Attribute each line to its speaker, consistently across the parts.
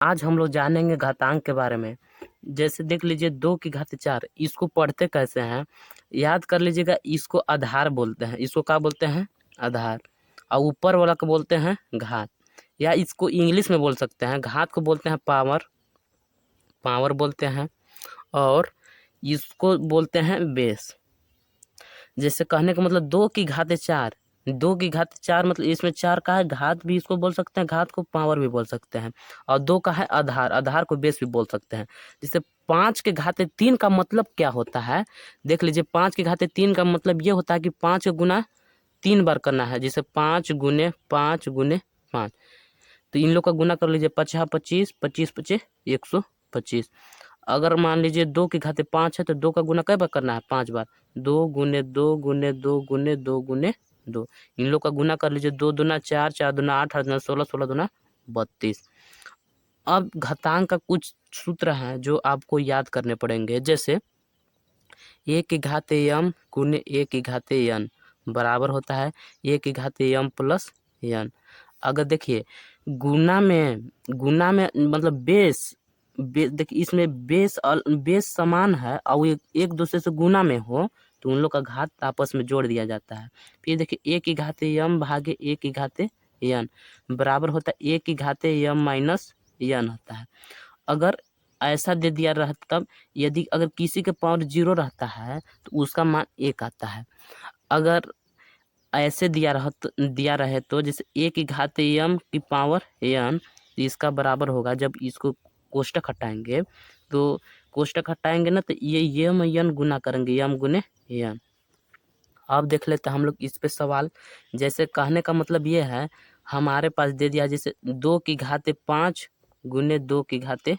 Speaker 1: आज हम लोग जानेंगे घातांक के बारे में। जैसे देख लीजिए 2 की घात 4, इसको पढ़ते कैसे हैं याद कर लीजिएगा। इसको आधार बोलते हैं, इसको क्या बोलते हैं? आधार। और ऊपर वाला को बोलते हैं घात, या इसको इंग्लिश में बोल सकते हैं। घात को बोलते हैं पावर, पावर बोलते हैं, और इसको बोलते हैं बेस। जैसे कहने का मतलब 2 की घात 4, 2 की घात 4 मतलब इसमें 4 का है घात भी इसको बोल सकते हैं, घात को पावर भी बोल सकते हैं। और 2 का है आधार, आधार को बेस भी बोल सकते हैं। जैसे 5 के घात 3 का मतलब क्या होता है? देख लीजिए 5 के घात 3 का मतलब ये होता है कि 5 गुना 3 बार करना है। जैसे 5 गुने 5 गुने 5, तो इन लोग का गुना कर लीजिए। 5 25, 25 25 125। अगर मान लीजिए 2 की घात 5 है तो 2 का गुना कई बार करना है? 5 बार। 2 गुने 2 गुने 2 गुने 2 गुने 2, इन लोग का गुना कर लीजिए। 2 दूना 4, 4 दूना 8, 8 दूना 16, 16 दूना 32। अब घातांक का कुछ सूत्र हैं जो आपको याद करने पड़ेंगे। जैसे 1 की घात m गुने 1 की घात n बराबर होता है 1 की घात m प्लस n। अगर देखिए गुना में मतलब बेस देखिए इसमें बेस समान है और एक दूसरे से गुना में हो तो उन लोग का घात आपस में जोड़ दिया जाता है। फिर देखिए 1 की घात m भागे 1 की घात n बराबर होता है 1 की घात m माइनस n होता है। अगर ऐसा दे दिया रहता, तब यदि अगर किसी के पावर 0 रहता है तो उसका मान 1 आता है। अगर ऐसे दिया रहे तो जैसे 1 की घात m की पावर n, तो इसका बराबर होगा जब इसको कोष्टक हटाएंगे तो ना तो ये m n गुना करेंगे m गुने n। अब देख लेते हैं हम लोग इस पे सवाल। जैसे कहने का मतलब ये है हमारे पास दे दिया जैसे 2 की घात 5 गुने 2 की घात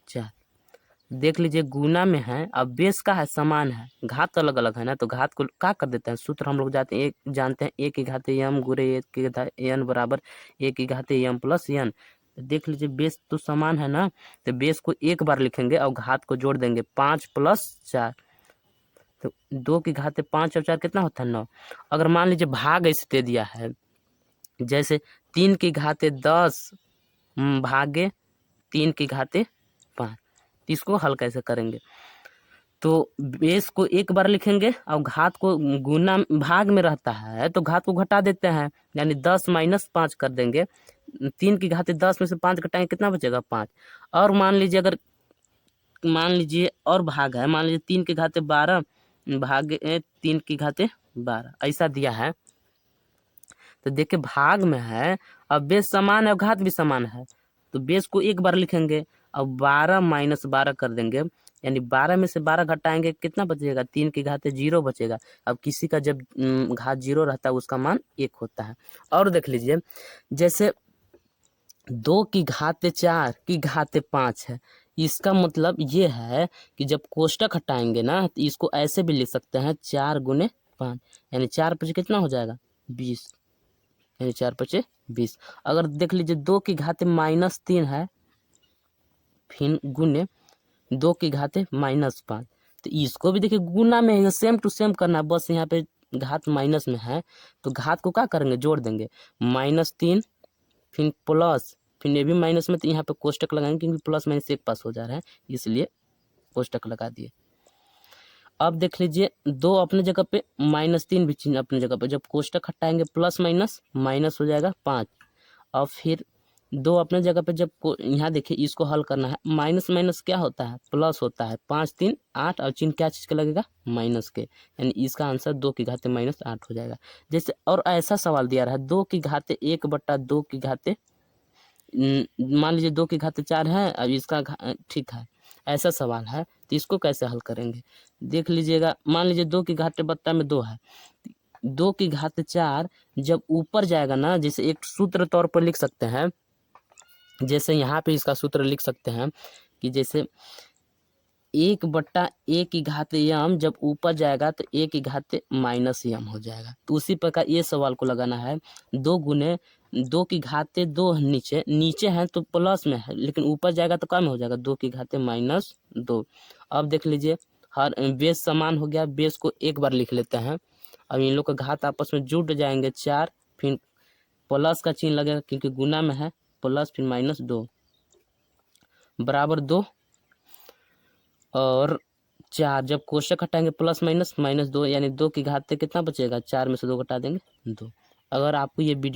Speaker 1: 4। देख लीजिए गुना में है, अब बेस का है समान है, घात तो अलग अलग है ना, तो घात को क्या कर देते हैं? सूत्र हम लोग जानते हैं 1 की घात m गुणे 1 की घात n बराबर 1 की घात m प्लस n। देख लीजिए बेस तो समान है ना, तो बेस को एक बार लिखेंगे और घात को जोड़ देंगे। 5 प्लस 4, तो 2 की घात 5 और 4 कितना होता है? 9। अगर मान लीजिए भाग ऐसे दे दिया है जैसे 3 की घात 10 भागे 3 की घात 5, इसको हल कैसे करेंगे? तो बेस को एक बार लिखेंगे और घात को गुना भाग में रहता है तो घात को घटा देते हैं, यानी 10 माइनस 5 कर देंगे। 3 की घात 10 में से 5 घटाएंगे कितना बचेगा? 5। और मान लीजिए और भाग है, मान लीजिए 3 की घात 12 भागे 3 की घात 12 ऐसा दिया है। तो देखिए भाग में है, अब बेस समान है और घात भी समान है, तो बेस को एक बार लिखेंगे और 12 माइनस 12 कर देंगे, यानी 12 में से 12 घटाएंगे कितना बचेगा? 3 की घात 0 बचेगा। अब किसी का जब घात 0 रहता है उसका मान 1 होता है। और देख लीजिए जैसे 2 की घात 4 की घात 5 है, इसका मतलब ये है कि जब कोष्टक हटाएंगे ना तो इसको ऐसे भी लिख सकते हैं 4 गुने 5, यानी 4 पचे कितना हो जाएगा? 20, यानी 4 पचे 20। अगर देख लीजिए 2 की घात -3 है, फिर गुने 2 की घात -5, तो इसको भी देखिए गुना में है, सेम टू सेम करना है, बस यहाँ पे घात माइनस में है तो घात को क्या करेंगे? जोड़ देंगे। -3 फिर प्लस, फिर ये भी माइनस में, तो यहाँ पे कोष्टक लगाएंगे क्योंकि प्लस माइनस एक पास हो जा रहा है इसलिए कोष्टक लगा दिए। अब देख लीजिए 2 अपने जगह पे -3 भी चिन्ह अपने जगह पे, जब कोष्टक हटाएंगे प्लस माइनस माइनस हो जाएगा 5। और फिर 2 अपने जगह पे, जब यहाँ देखिए इसको हल करना है, माइनस माइनस क्या होता है? प्लस होता है। 5 3 8 और चिन्ह क्या चीज़ का लगेगा? माइनस के, यानी इसका आंसर 2 की घात -8 हो जाएगा। जैसे और ऐसा सवाल दिया रहा है 2 की घात 1/2 की घात, मान लीजिए 2 की घात 4 है अब इसका ठीक है, ऐसा सवाल है तो इसको कैसे हल करेंगे? देख लीजिएगा, मान लीजिए 2 की घात बत्ता में 2 है, 2 की घात 4 जब ऊपर जाएगा ना, जैसे एक सूत्र तौर पर लिख सकते हैं, जैसे यहाँ पे इसका सूत्र लिख सकते हैं कि जैसे 1/a की घात m जब ऊपर जाएगा तो a की घात -m हो जाएगा। तो उसी प्रकार ये सवाल को लगाना है 2 गुने 2 की घात 2 नीचे नीचे है तो प्लस में है, लेकिन ऊपर जाएगा तो क्या में हो जाएगा? 2 की घात -2। अब देख लीजिए हर बेस समान हो गया, बेस को एक बार लिख लेते हैं। अब इन लोग का घात आपस में जुड़ जाएंगे 4, फिर प्लस का चिन्ह लगेगा क्योंकि गुना में है, प्लस फिर -2। बराबर 2 और 4। जब कोष्टक हटाएंगे प्लस माइनस -2 यानी 2 की घात से कितना बचेगा, 4 में से 2 घटा देंगे 2। अगर आपको ये वीडियो